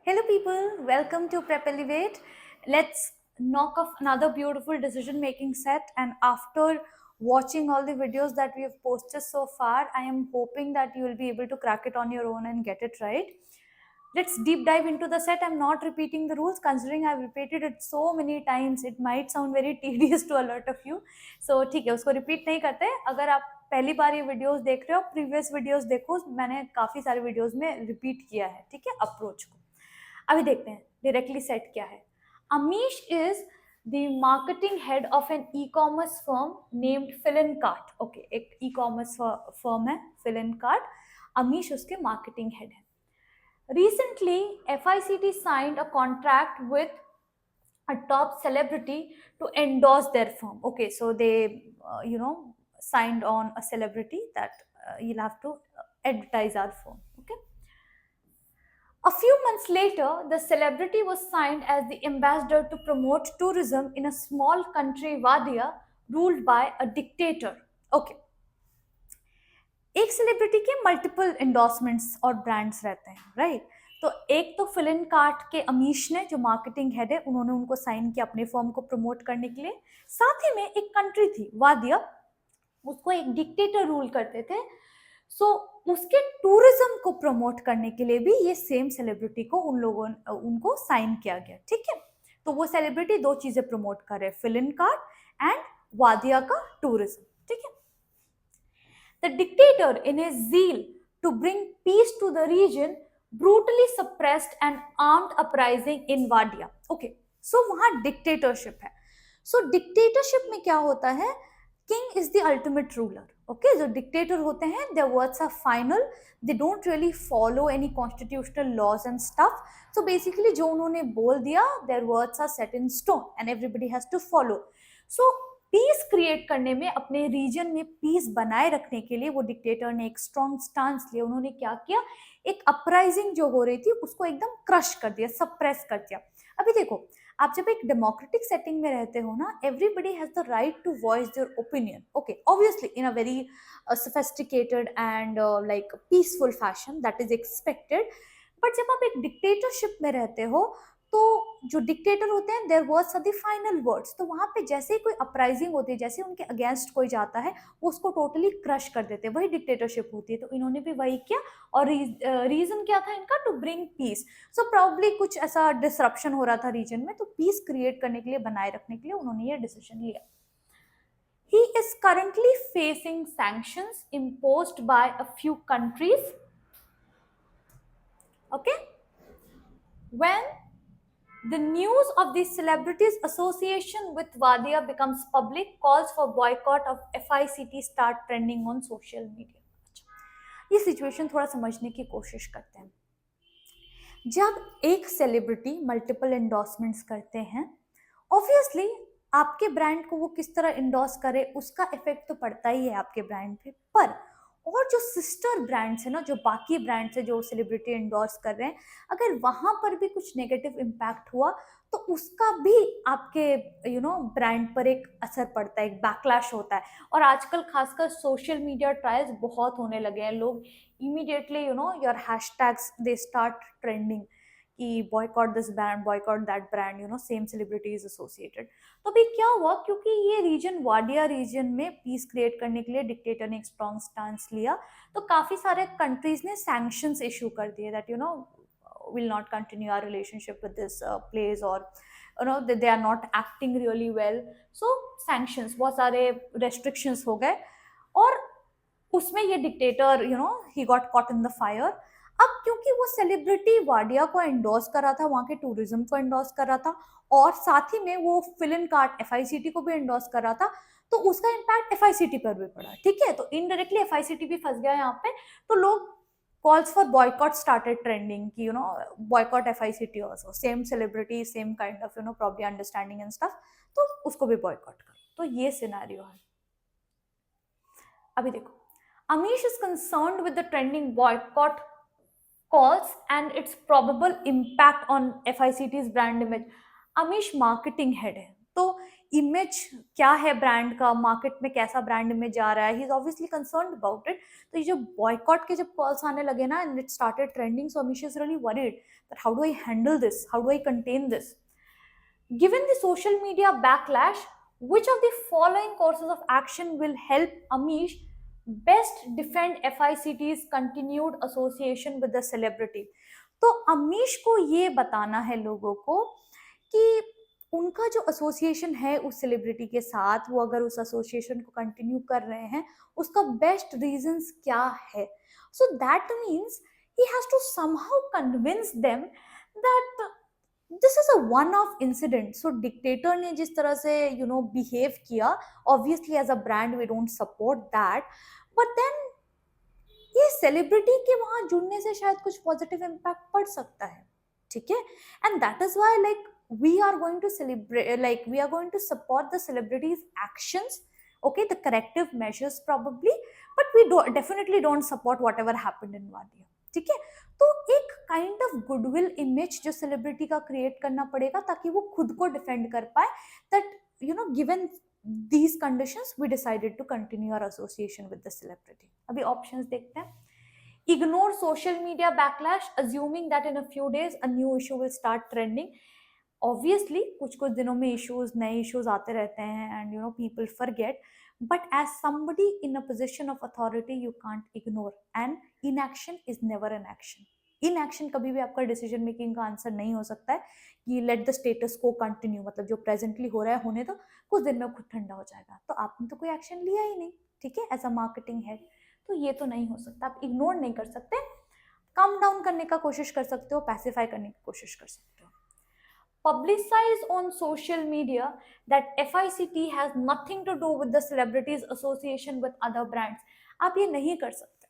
Hello, people. Welcome to Prep Elevate. Let's knock off another beautiful decision making set. And after watching all the videos that we have posted so far, I am hoping that you will be able to crack it on your own and get it right. Let's deep dive into the set. I'm not repeating the rules, considering I've repeated it so many times. It might sound very tedious to a lot of you. So ठीक है, उसको repeat नहीं करते. अगर आप पहली बार ये videos देख रहे हो, प्रीवियस वीडियोस देखो, मैंने काफी सारे वीडियोस में रिपीट किया है, ठीक है, अप्रोच को. अभी देखते हैं डायरेक्टली सेट क्या है. Amish is the marketing head of an e commerce firm named फिलन कार्ट. ओके, एक ई कॉमर्स फर्म है फिलन कार्ट. अमीश उसके मार्केटिंग हेड है. Recently, FICT signed a contract with a top celebrity to endorse their firm. Okay, so they, signed on a celebrity that you'll have to advertise our firm. Okay. A few months later, the celebrity was signed as the ambassador to promote tourism in a small country, Wadia, ruled by a dictator. Okay. एक celebrity के multiple endorsements और brands रहते हैं, right. तो एक तो फिलन cart के अमीश ने, जो मार्केटिंग हेड है, उन्होंने उनको साइन किया अपने फर्म को प्रमोट करने के लिए. साथ ही में एक कंट्री थी वादिया, उसको एक डिक्टेटर रूल करते थे. सो उसके टूरिज्म को प्रमोट करने के लिए भी ये सेम सेलिब्रिटी को उनको साइन किया गया. ठीक है, तो वो सेलिब्रिटी दो चीजें प्रमोट कर रहे हैं, फिलन कार्ट एंड वादिया का टूरिज्म. ठीक है. The dictator, in his zeal to bring peace to the region, brutally suppressed an armed uprising in Wadia. Okay, so वहाँ dictatorship है. So dictatorship में क्या होता है? King is the ultimate ruler. Okay, जो dictator होते हैं, their words are final. They don't really follow any constitutional laws and stuff. So basically जो उन्होंने बोल दिया, their words are set in stone and everybody has to follow. So peace create करने में, अपने रीजन में पीस बनाए रखने के लिए वो डिक्टेटर ने एक स्ट्रॉन्ग स्टांस लिया. उन्होंने क्या किया, एक अपराइजिंग जो हो रही थी उसको एकदम क्रश कर दिया, सप्रेस कर दिया. अभी देखो, आप जब एक डेमोक्रेटिक सेटिंग में रहते हो ना, everybody has the right to voice their opinion. Okay, obviously in a very sophisticated and like peaceful fashion, that is expected. But जब आप एक डिक्टेटरशिप में रहते हो, तो जो डिक्टेटर होते हैं, their words are the final words. तो वहां पे जैसे ही कोई अपराइजिंग होती है, जैसे उनके अगेंस्ट कोई जाता है, वो उसको टोटली क्रश कर देते हैं. वही डिक्टेटरशिप होती है. तो इन्होंने भी वही किया. और रीजन क्या था इनका? To bring peace. So probably कुछ ऐसा डिसरप्शन हो रहा था रीजन में, तो पीस क्रिएट करने के लिए, बनाए रखने के लिए उन्होंने ये डिसीजन लिया. He is currently facing sanctions imposed by a few countries. Okay, when the news of the celebrities' association with Wadia becomes public, calls for boycott of FICT start trending on social media. ये situation थोड़ा समझने की कोशिश करते हैं. जब एक celebrity multiple endorsements करते हैं, ऑब्वियसली आपके ब्रांड को वो किस तरह इंडोर्स करे, उसका इफेक्ट तो पड़ता ही है आपके ब्रांड पे. पर और जो सिस्टर ब्रांड्स है ना, जो बाकी ब्रांड्स है जो सेलिब्रिटी एंडोर्स कर रहे हैं, अगर वहां पर भी कुछ नेगेटिव इम्पैक्ट हुआ, तो उसका भी आपके ब्रांड पर एक असर पड़ता है, एक बैकलैश होता है. और आजकल खासकर सोशल मीडिया ट्रायल्स बहुत होने लगे हैं. लोग immediately your hashtags they start trending कि boycott this brand, boycott that brand, same celebrity is associated. तो अभी क्या हुआ, क्योंकि ये रीजन वाडिया रीजन में पीस क्रिएट करने के लिए डिक्टेटर ने एक स्ट्रॉन्ग स्टांस लिया, तो काफी सारे कंट्रीज ने सैंक्शंस इशू कर दिए that will not continue our relationship with this place, or they are not acting really well. So sanctions, बहुत सारे restrictions हो गए. और उसमें ये dictator he got caught in the fire. अब क्योंकि वो सेलिब्रिटी वाडिया को एंडोर्स कर रहा था, वहां के टूरिज्म को एंडोर्स कर रहा था, और साथ ही में वो फिलन कार्ट FICT को भी एंडोर्स कर रहा था, तो उसका इम्पैक्ट FICT पर भी पड़ा. ठीक है, तो इनडायरेक्टली FICT भी फंस गया यहाँ पे. तो लोग calls for boycott started trending कि boycott FICT also, same celebrity, same kind of probably understanding and stuff, तो उसको भी boycott करो. तो ये सिनेरियो है. अभी देखो, Amish is concerned with the trending boycott calls and its probable impact on FICT's brand image. Amish marketing head है, तो इमेज क्या है ब्रांड का, मार्केट में कैसा ब्रांड इमेज जा रहा है, he is obviously concerned about it. तो ये जो बॉयकॉट के जब कॉल्स आने लगे ना, and it started trending, so Amish is really worried that how do I handle this, how do I contain this. Given the social media backlash, which of the following courses of action will help Amish best defend FICT's continued association with the celebrity? तो अमीश को ये बताना है लोगों को कि उनका जो एसोसिएशन है उस सेलिब्रिटी के साथ, वो अगर उस एसोसिएशन को कंटिन्यू कर रहे हैं, उसका बेस्ट रीजंस क्या है. So that means he has to somehow convince them that this is a one off incident. So dictator ने जिस तरह से बिहेव किया, obviously as a brand we don't support that, but then ये celebrity के वहां जुड़ने से शायद कुछ पॉजिटिव इम्पैक्ट पड़ सकता है. ठीक है, and that is why like we are going to celebrate, like we are going to support the celebrities actions, okay, the corrective measures probably, but we definitely don't support whatever happened in Wadia. ठीक है, तो एक kind of goodwill image जो celebrity का create करना पड़ेगा ताकि वो खुद को डिफेंड कर पाए, that given these conditions we decided to continue our association with the celebrity. अभी ऑप्शंस देखते हैं. Ignore social media backlash, assuming that in a few days a new issue will start trending. Obviously कुछ दिनों में issues, नए issues आते रहते हैं, and people forget, but as somebody in a position of authority you can't ignore, and inaction is never an action. Inaction कभी भी आपका डिसीजन मेकिंग का आंसर नहीं हो सकता है कि लेट द स्टेटस को कंटिन्यू, मतलब जो प्रेजेंटली हो रहा है होने दो, कुछ दिन में खुद ठंडा हो जाएगा. तो आपने तो कोई एक्शन लिया ही नहीं, ठीक है, एज अ मार्केटिंग हेड, तो ये तो नहीं हो सकता. आप इग्नोर नहीं कर सकते, कम डाउन करने का कोशिश कर सकते हो, पैसिफाई करने की कोशिश कर सकते हो. Publicize on social media that FICT has nothing to do with the celebrities association with other brands. आप ये नहीं कर सकते.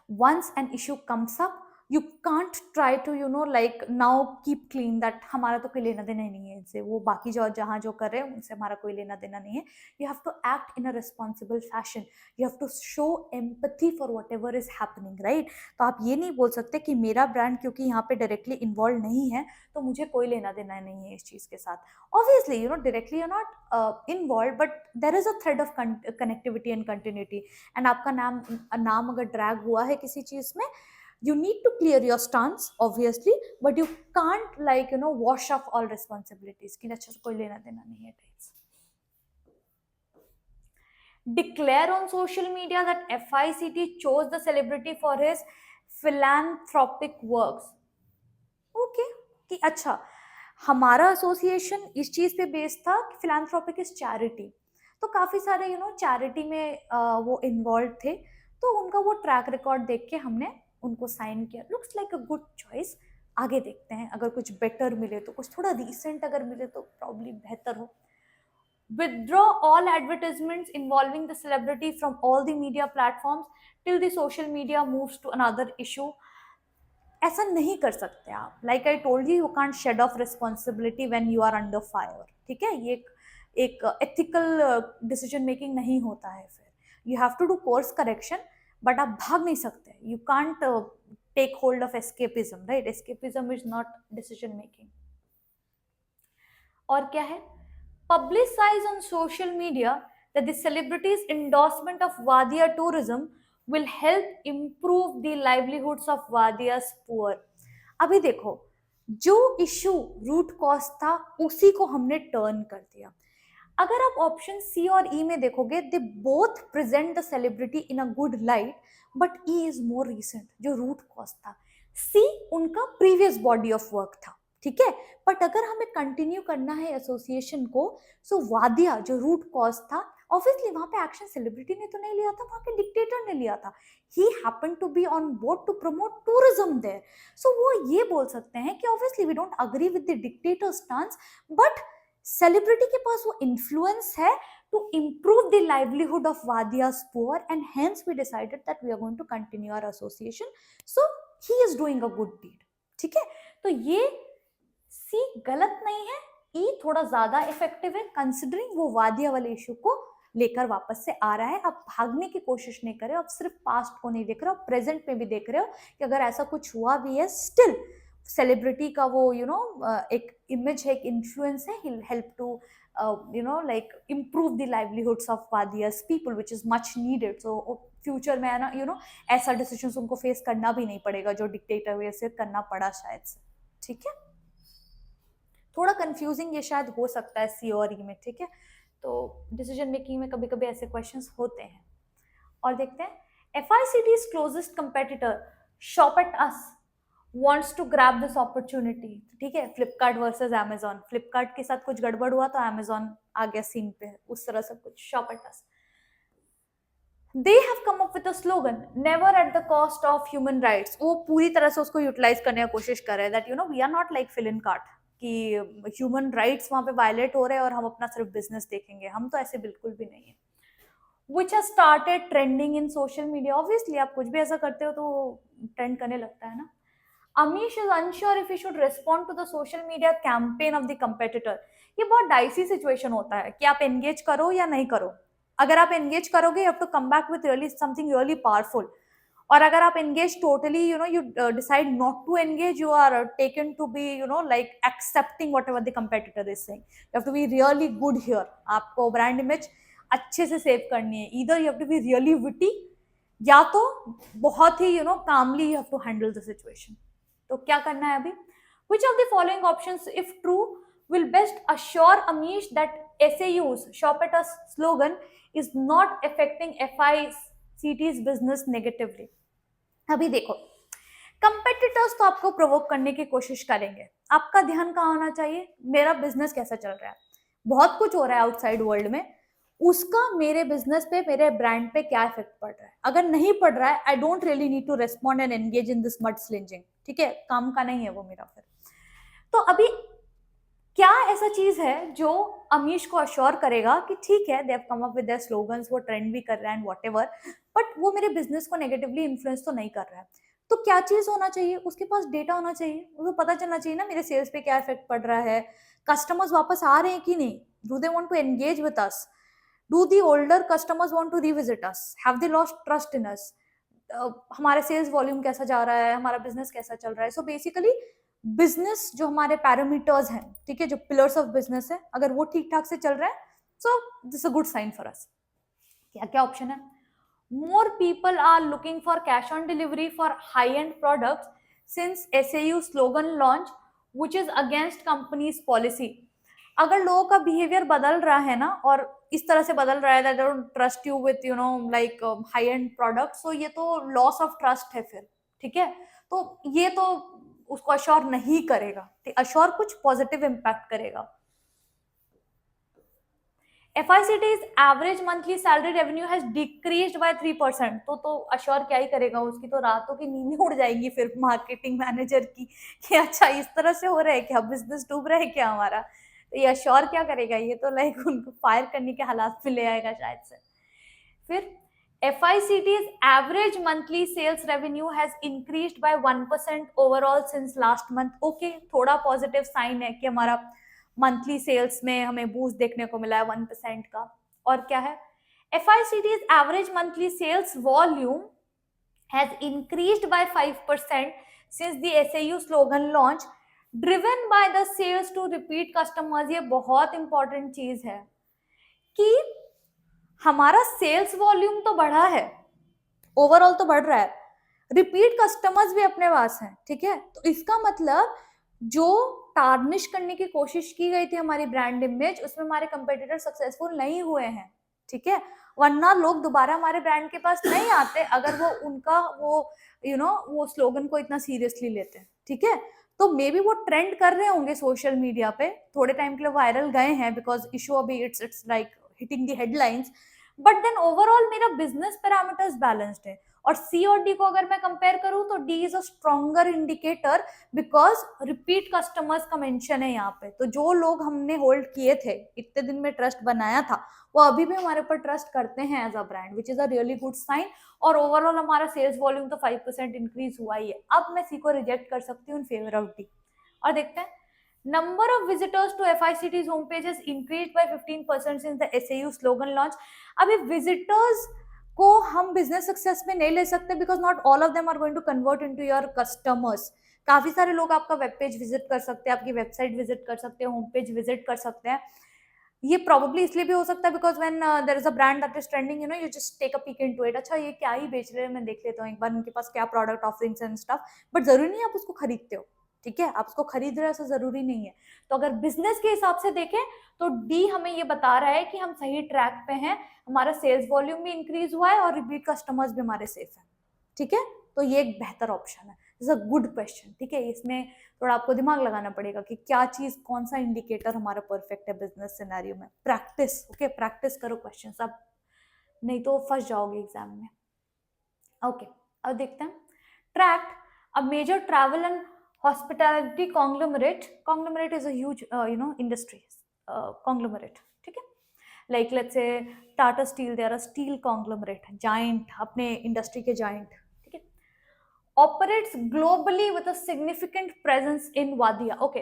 Once an issue comes up, you can't try to like now keep clean that हमारा तो कोई लेना देना ही नहीं है इनसे, वो बाकी जो जहाँ जो कर रहे हैं उनसे हमारा कोई लेना देना नहीं है. You have to act in a responsible fashion. You have to show empathy for whatever is happening, right? तो आप ये नहीं बोल सकते कि मेरा ब्रांड क्योंकि यहाँ पे डायरेक्टली इन्वॉल्व नहीं है तो मुझे कोई लेना देना नहीं है इस चीज़ के साथ. Obviously directly you're not involved, but there is a thread of connectivity and continuity. And आपका नाम अगर ड्रैग हुआ है किसी चीज़ में, you need to clear your stance obviously, but you can't like wash off all responsibilities कि अच्छा कोई लेना देना नहीं है. Declare on social media that FICT chose the celebrity for his philanthropic works. Okay, कि अच्छा हमारा एसोसिएशन इस चीज पे बेस्ड था कि फिलैंथ्रोपिक इज चैरिटी, तो काफी सारे चैरिटी में वो इन्वॉल्व थे, तो उनका वो ट्रैक रिकॉर्ड देख के हमने उनको साइन किया. Looks like a good choice. आगे देखते हैं, अगर कुछ बेटर मिले तो, कुछ थोड़ा रिसेंट अगर मिले तो प्रॉब्ली बेहतर हो. Withdraw all advertisements involving the celebrity from all the media platforms till the social media moves to another issue. ऐसा नहीं कर सकते आप. Like I told you can't shed off responsibility when you are under fire. ठीक है, ये एक ethical decision making नहीं होता है. फिर you have to do course correction, but आप भाग नहीं सकते. You can't take hold of escapism, right? Escapism is not decision making. और क्या है? Publicize on social media that the celebrities' endorsement of Wadia tourism will help improve the livelihoods of Wadia's poor. अभी देखो, जो issue root cause था उसी को हमने टर्न कर दिया. अगर आप ऑप्शन सी और ई में देखोगे, they both present the celebrity in a good light, but E is more recent. जो रूट कॉज था, सी उनका प्रीवियस बॉडी ऑफ वर्क था, ठीक है, बट अगर हमें कंटिन्यू करना है एसोसिएशन को, सो वादिया जो रूट कॉज था, ऑब्वियसली वहां पे एक्शन सेलिब्रिटी ने तो नहीं लिया था, वहां के डिक्टेटर ने लिया था. He happened to be on board to promote tourism there. So वो ये बोल सकते हैं कि obviously we don't agree with the dictator stance, but celebrity के पास वो इन्फ्लुएंस है to improve the livelihood of Wadia's poor, and hence we decided that we are going to continue our association. So he is doing a good deed. ठीक है, तो ये सी गलत नहीं है, ई थोड़ा ज्यादा इफेक्टिव है, कंसिडरिंग वो वादिया वाले इशू को लेकर वापस से आ रहा है. आप भागने की कोशिश नहीं कर रहे हो, आप सिर्फ पास्ट को नहीं देख रहे हो, प्रेजेंट में भी देख रहे हो कि अगर ऐसा कुछ हुआ भी है, स्टिल सेलिब्रिटी का वो एक इमेज है, एक इन्फ्लुएंस है, he'll help to like improve the livelihoods of Wadiya's people, which is much needed. So future में है ना ऐसा डिसीजन उनको फेस करना भी नहीं पड़ेगा जो डिक्टेटर वे से करना पड़ा शायद से। ठीक है, थोड़ा कंफ्यूजिंग ये शायद हो सकता है सी और ई में। ठीक है, तो डिसीजन मेकिंग में कभी कभी ऐसे क्वेश्चंस होते हैं। और देखते हैं, FICT's closest competitor shop at us wants to grab this opportunity। ठीक है, फ्लिपकार्ट वर्सेस अमेजॉन, फ्लिपकार्ट के साथ कुछ गड़बड़ हुआ तो अमेजॉन आ गया सीन पे, उस तरह सब कुछ। Shop at us, they have come up with a slogan, never at the cost of human rights। वो पूरी तरह से उसको यूटिलाइज करने की कोशिश कर रहे हैं that we are not like fill in cart कि ह्यूमन राइट्स वहां पे वायलेट हो रहे हैं और हम अपना सिर्फ बिजनेस देखेंगे, हम तो ऐसे बिल्कुल भी नहीं है। Which has started trending in social media। Obviously आप कुछ भी ऐसा करते हो तो ट्रेंड करने लगता है ना। Amish is unsure if he should respond to the social media campaign of the competitor। ये बहुत डाइसी सिचुएशन होता है कि आप एंगेज करो या नहीं करो। अगर आप एंगेज करोगे you have to come back with really something really powerful। और अगर आप engage totally you decide not to engage, you are taken to be like accepting whatever the competitor is saying। you have to be really good here। आपको brand image अच्छे से save करनी है। either you have to be really witty या तो बहुत ही calmly you have to handle the situation। तो क्या करना है अभी? Which of the following options, if true, will best assure Amish that SAU's shop at us slogan is not affecting FICT's business negatively? अभी देखो, कंपेटिटर्स तो आपको provoke करने की कोशिश करेंगे, आपका ध्यान कहाँ होना चाहिए? मेरा बिजनेस कैसा चल रहा है, बहुत कुछ हो रहा है आउटसाइड वर्ल्ड में, उसका मेरे बिजनेस पे, मेरे ब्रांड पे क्या इफेक्ट पड़ रहा है। अगर नहीं पड़ रहा है, I don't really need to respond and engage in this mud slinging. ठीक है, काम का नहीं है वो मेरा फिर। तो अभी क्या ऐसा चीज है जो अमीश को अश्योर करेगा कि ठीक है, they have come up with their slogans, वो ट्रेंड भी कर रहा है एंड व्हाटएवर, बट वो मेरे बिजनेस को नेगेटिवली इन्फ्लुएंस तो नहीं कर रहा है। तो क्या चीज होना चाहिए? उसके पास डेटा होना चाहिए, उसको पता चलना चाहिए ना मेरे सेल्स पे क्या इफेक्ट पड़ रहा है, कस्टमर्स वापस आ रहे हैं कि नहीं, do they want to engage with us, do the older customers want to revisit us, have they lost trust in us, हमारे सेल्स वॉल्यूम कैसा जा रहा है, हमारा बिजनेस कैसा चल रहा है। सो बेसिकली बिजनेस जो हमारे पैरामीटर्स हैं, ठीक है, जो पिलर्स ऑफ बिजनेस है, अगर वो ठीक ठाक से चल रहा है, so this a good sign for us. क्या क्या ऑप्शन है? More people are looking for cash on delivery for high end products since SAU slogan launch which is against companies policy. अगर लोगों का बिहेवियर बदल रहा है ना, और इस तरह से बदल रहा है that I don't trust you with like high end product, so ये तो लॉस ऑफ ट्रस्ट है फिर। ठीक है, तो ये तो उसको अश्योर नहीं करेगा, अश्योर कुछ पॉजिटिव इम्पैक्ट करेगा। FICT's average monthly salary revenue has decreased bye 3%। तो अश्योर क्या ही करेगा, उसकी तो रातों की नींदें उड़ जाएंगी फिर मार्केटिंग मैनेजर की कि अच्छा इस तरह से हो रहा है क्या, बिजनेस डूब रहा है क्या हमारा। तो ये अश्योर क्या करेगा, ये तो लाइक उनको फायर करने के हालात में ले आएगा शायद से। फिर FICT's average monthly sales revenue has increased by 1% overall since last month. Okay, थोड़ा पॉजिटिव साइन है कि हमारा मंथली सेल्स में हमें बूस्ट देखने को मिला है 1% का। और क्या है? FICT's average monthly sales volume has increased by 5% since the SAU slogan launch driven by the sales to repeat customers. ये बहुत इंपॉर्टेंट चीज है कि हमारा सेल्स वॉल्यूम तो बढ़ा है, ओवरऑल तो बढ़ रहा है, रिपीट कस्टमर्स भी अपने पास हैं। ठीक है, तो इसका मतलब जो टार्निश करने की कोशिश की गई थी हमारी ब्रांड इमेज, उसमें हमारे कंपेटिटर सक्सेसफुल नहीं हुए हैं। ठीक है, वरना लोग दोबारा हमारे ब्रांड के पास नहीं आते अगर वो उनका वो वो स्लोगन को इतना सीरियसली लेते हैं। ठीक है, तो मे बी वो ट्रेंड कर रहे होंगे सोशल मीडिया पे, थोड़े टाइम के लिए वायरल गए हैं बिकॉज इशू अभी it's like hitting the headlines, but then overall मेरा बिजनेस पैरामीटर्स बैलेंस्ड है। और C और D को अगर मैं कंपेयर करूं तो D is a stronger indicator because repeat customers का मेंशन है यहाँ पे। तो जो लोग हमने होल्ड किए थे, इतने दिन में ट्रस्ट बनाया था, वो अभी भी हमारे ऊपर ट्रस्ट करते हैं as a brand, which is a really good sign. और ओवरऑल हमारा सेल्स वॉल्यूम तो 5% इंक्रीज हुआ ही है। अब मैं C को रिजेक्ट कर सकती हूँ इन फेवर ऑफ D। और देखते हैं, number of visitors to FICT's homepage has increased by 15% since the SAU slogan launch। अभी visitors को हम बिजनेस सक्सेस में नहीं ले सकते because not all of them are going to convert into your customers. काफी सारे लोग आपका वेब पेज विजिट कर सकते हैं, आपकी वेबसाइट विजिट कर सकते हैं, होम पेज विजिट कर सकते हैं। ये प्रॉब्ली इसलिए भी हो सकता है because when there is a brand that is trending, you know, you just take a peek into it, अच्छा ये क्या ही बेच रहे हैं, मैं देख लेता हूँ एक बार उनके पास क्या product offerings and stuff, but जरूरी नहीं है आप उसको खरीदते हो, ठीक है, आप उसको खरीद रहे हो ऐसा जरूरी नहीं है। तो अगर बिजनेस के हिसाब से देखें तो डी हमें ये बता रहा है कि हम सही ट्रैक पे हैं, हमारा सेल्स वॉल्यूम भी इंक्रीज हुआ है और रिपीट कस्टमर्स भी हमारे सेफ है, ठीक है। तो ये एक बेहतर ऑप्शन है, इज अ गुड क्वेश्चन, ठीक है। इसमें थोड़ा आपको दिमाग लगाना पड़ेगा कि क्या चीज, कौन सा इंडिकेटर हमारा परफेक्ट है बिजनेस सिनेरियो में। प्रैक्टिस, ओके, प्रैक्टिस करो क्वेश्चन, अब नहीं तो फंस जाओगे एग्जाम में। ओके, अब देखते हैं Tract a major travel and hospitality conglomerate is a huge you know industry conglomerate, ठीक है। Like let's say Tata steel, they are a steel conglomerate, giant, अपने इंडस्ट्री के जाइंट, ठीक है। Operates globally with a significant presence in Wadiya, okay,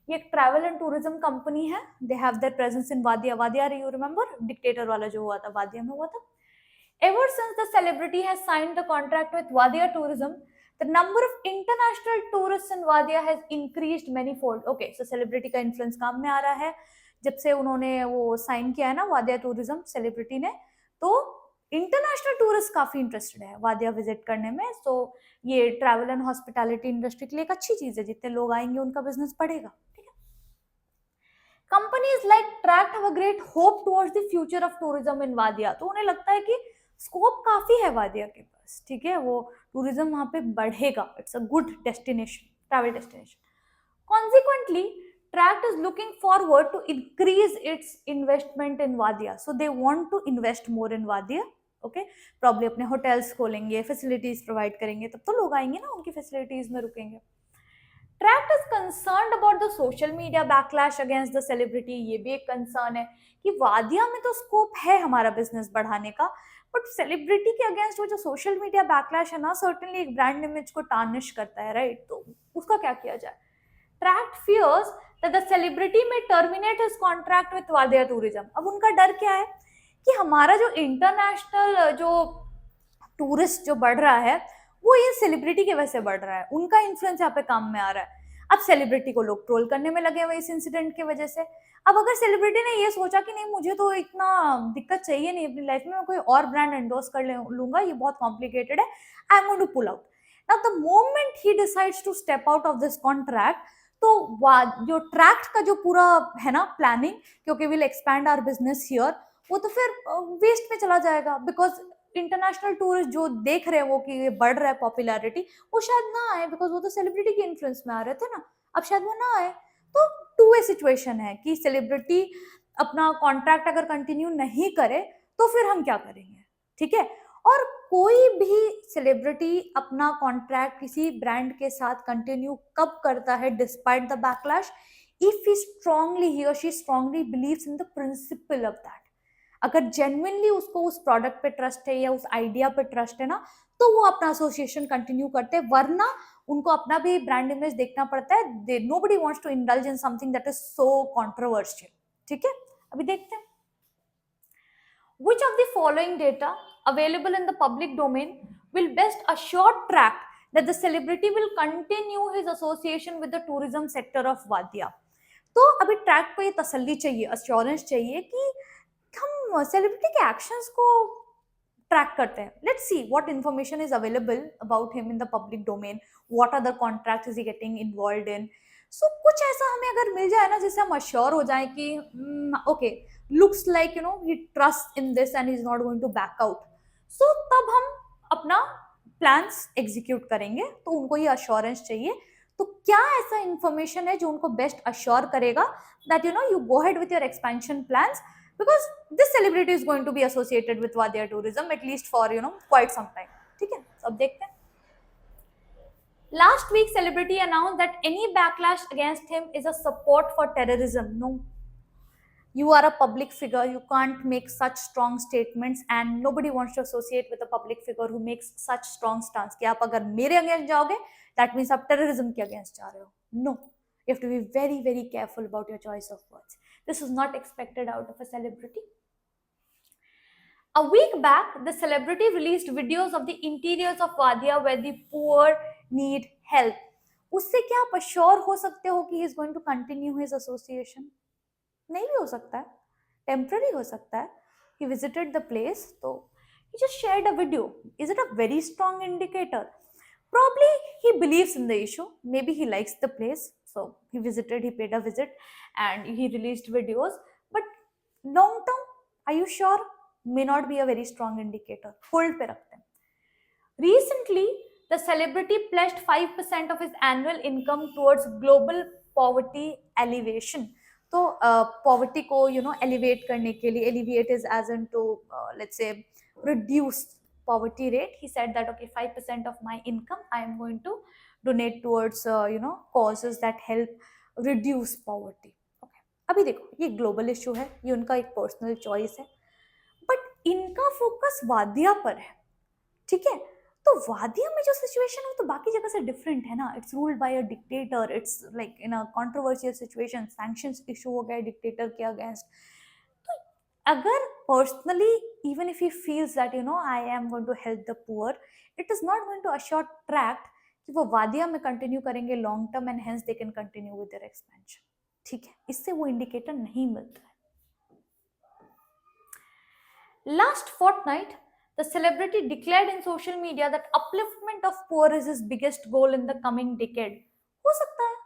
ये एक travel and tourism company है, they have their presence in Wadiya. Wadiya, you remember dictator वाला जो हुआ था, वादिया में हुआ था। Ever since the celebrity has signed the contract with Wadia Tourism, the number of international tourists in Wadia has increased manyfold. Okay, so celebrity का influence काम में आ रहा है, जब से उन्होंने वो साइन किया है ना वादिया टूरिज्म सेलिब्रिटी ने, तो इंटरनेशनल टूरिस्ट काफी इंटरेस्टेड है वादिया विजिट करने में। सो ये ट्रैवल एंड हॉस्पिटैलिटी इंडस्ट्री के लिए एक अच्छी चीज है, जितने लोग आएंगे उनका बिजनेस बढ़ेगा, ठीक है। Companies like Tract have a great hope towards the future of tourism in Wadiya, तो उन्हें लगता है कि स्कोप काफी है वादिया के पास, ठीक है, वो टूरिज्म वहां पे बढ़ेगा, it's a good destination, travel destination. Consequently Tract is looking forward to increase its investment in Wadiya, so they want to invest more in Wadiya, okay. Probably अपने होटल्स खोलेंगे, फैसिलिटीज प्रोवाइड करेंगे, तब तो लोग आएंगे ना, उनकी फैसिलिटीज में रुकेंगे। Tract is concerned about the social media backlash against the celebrity, ये भी एक कंसर्न है कि वादिया में तो स्कोप है हमारा बिजनेस बढ़ाने का, बट सेलिब्रिटी के अगेंस्ट वो जो सोशल मीडिया बैकलैश है ना, सर्टेनली एक ब्रांड इमेज को टार्निश करता है, राइट, तो उसका क्या किया जाए। Tract fears that the celebrity may terminate his contract with Wadiya tourism, अब उनका डर क्या है कि हमारा जो इंटरनेशनल जो टूरिस्ट जो बढ़ रहा है वो ये सेलिब्रिटी की वजह से बढ़ रहा है, उनका इन्फ्लुएंस यहाँ पे काम में आ रहा है। अब सेलिब्रिटी को लोग ट्रोल करने में लगे हुए इस इंसिडेंट की वजह से। अब अगर सेलिब्रिटी ने ये सोचा कि नहीं मुझे तो इतना दिक्कत चाहिए नहीं अपनी लाइफ में, मैं कोई और ब्रांड एंडोर्स कर लूंगा, ये बहुत कॉम्प्लिकेटेड है, I am going to pull out. Now the moment he decides to step out of this contract, तो जो ट्रैक्ट का जो पूरा है ना प्लानिंग, क्योंकि will expand our business here, वो तो फिर वेस्ट में चला जाएगा, बिकॉज इंटरनेशनल टूरिस्ट जो देख रहे हैं वो कि ये बढ़ रहा है पॉपुलैरिटी, वो शायद ना आए, बिकॉज वो तो सेलिब्रिटी के इन्फ्लुएंस में आ रहे थे ना, अब शायद वो ना आए। तो टू वे सिचुएशन है कि सेलिब्रिटी अपना कॉन्ट्रैक्ट अगर कंटिन्यू नहीं करे तो फिर हम क्या करेंगे, ठीक है। और कोई भी सेलिब्रिटी अपना कॉन्ट्रैक्ट किसी ब्रांड के साथ कंटिन्यू कब करता है despite the backlash, if he or she strongly believes in the principle of that, अगर जेन्युइनली उसको उस प्रोडक्ट पे ट्रस्ट है या उस आइडिया पे ट्रस्ट है ना, तो वो अपना एसोसिएशन कंटिन्यू करते हैं, वरना उनको अपना भी ब्रांड इमेज देखना पड़ता है। Nobody wants to indulge in something that is so controversial, ठीक है। अभी देखते हैं which of the following data available in the public domain will best assure track that the celebrity will continue his association with the tourism sector of वादिया। तो अभी track को ये तसल्ली चाहिए, अश्योरेंस चाहिए कि हम सेलिब्रिटी के एक्शंस को ट्रैक करते हैं। Let's see what information is available about him in the public domain, what other contracts is he getting involved in. So कुछ ऐसा हमें अगर मिल जाए ना जिससे हम अश्योर हो जाए कि okay, looks like you know he trust in this end is not going to back out, so तब हम अपना प्लान्स एग्जीक्यूट करेंगे। तो उनको ये अश्योरेंस चाहिए। तो क्या ऐसा इंफॉर्मेशन है जो उनको बेस्ट अश्योर करेगा that you know you go ahead with your expansion plans, because this celebrity is going to be associated with Wadia tourism at least for you know quite some time, ठीक है। तो अब देखते हैं। Last week, celebrity announced that any backlash against him is a support for terrorism. No, you are a public figure, you can't make such strong statements and nobody wants to associate with a public figure who makes such strong stance कि आप अगर मेरे against जाओगे that means आप terrorism के against जा रहे हो। No, you have to be very very careful about your choice of words. This is not expected out of a celebrity. A week back, the celebrity released videos of the interiors of Wadia where the poor need help. उससे क्या आप sure हो सकते हो कि he is going to continue his association? नहीं भी हो सकता है, टेम्पररी हो सकता है. He visited the place, so he just shared a video. Is it a very strong indicator? Probably he believes in the issue. Maybe he likes the place, so he visited, he paid a visit, and he released videos. But long term, are you sure? May not be a very strong indicator. Hold पे रखते हैं. Recently, the celebrity pledged 5% of his annual income towards global poverty alleviation. तो poverty को elevate करने के लिए, alleviate is as in to let's say reduce poverty rate. He said that okay, 5% of my income I am going to donate towards causes that help reduce poverty. Okay. अभी देखो, ये global issue है, ये उनका एक personal choice है, but इनका focus वादिया पर है. ठीक है, तो वादिया में जो सिचुएशन हो तो बाकी जगह से डिफरेंट है ना. It's ruled by a dictator, it's like in a controversial situation, sanctions issue हो गया डिक्टेटर के अगेंस्ट. तो अगर personally even if he feels that I am going to help the poor, it is not going to assure Tract कि वो Wadiya में continue करेंगे long term and hence they can continue with their expansion. ठीक है, इससे वो indicator नहीं मिलता है. Last Fortnite the celebrity declared in social media that upliftment of poor is his biggest goal in the coming decade. हो सकता है.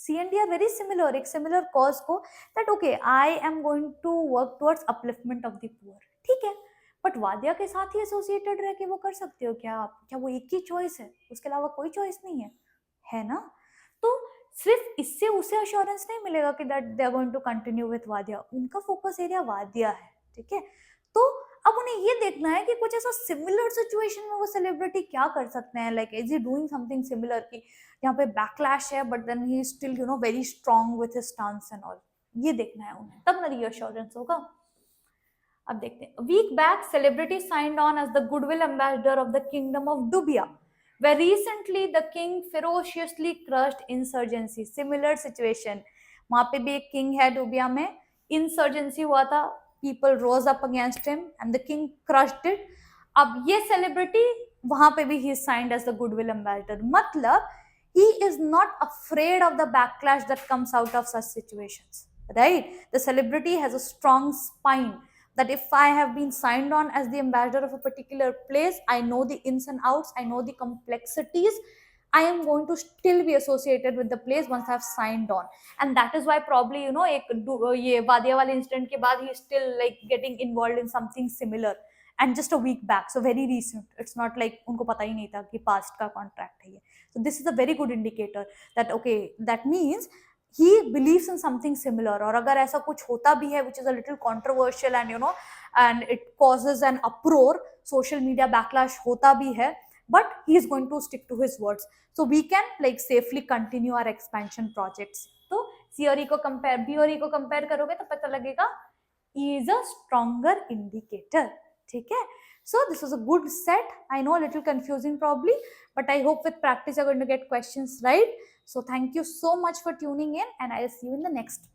C&D are very similar, एक similar cause को that okay, I am going to work towards upliftment of the poor. ठीक है, but वादिया के साथ ही associated रह के वो कर सकते हो क्या आप? क्या वो एक ही चॉइस है, उसके अलावा कोई चॉइस नहीं है? है ना. तो सिर्फ इससे उसे अश्योरेंस नहीं मिलेगा कि that they are going to continue with Wadiya. उनका फोकस एरिया वादिया है. ठीक है, तो अब उन्हें ये देखना है कि कुछ ऐसा सिमिलर सिचुएशन में वो सेलिब्रिटी क्या कर सकते हैं. Like is he doing something similar कि यहाँ पे बैकलैश है but then he still very strong with his stance and all. ये देखना है उन्हें, तब ना रीअश्योरेंस होगा. अब देखते हैं. Week back celebrity signed on as the goodwill ambassador of the kingdom of Dubia, where recently the king ferociously crushed insurgency. Similar situation, वहां पे भी एक किंग है डुबिया में, इंसर्जेंसी हुआ था, people rose up against him and the king crushed it. अब ये सेलिब्रिटी वहां पे भी he signed as the goodwill ambassador. मतलब he is not afraid of the backlash that comes out of such situations, right? The celebrity has a strong spine that if I have been signed on as the ambassador of a particular place, I know the ins and outs, I know the complexities, I am going to still be associated with the place once I have signed on. And that is why probably, एक ये वादिया वाले incident के बाद he is still like getting involved in something similar. And just a week back, so very recent. It's not like उनको पता ही नहीं था कि past का contract है ये. So this is a very good indicator that okay, that means he believes in something similar. और अगर ऐसा कुछ होता भी है which is a little controversial and and it causes an uproar, social media backlash होता भी है, but he is going to stick to his words, so we can like safely continue our expansion projects. तो CRE को compare, BRE को compare करोगे तो पता लगेगा he is a stronger indicator. ठीक है, so this was a good set. I know a little confusing probably, but I hope with practice you're going to get questions right. So thank you so much for tuning in and I'll see you in the next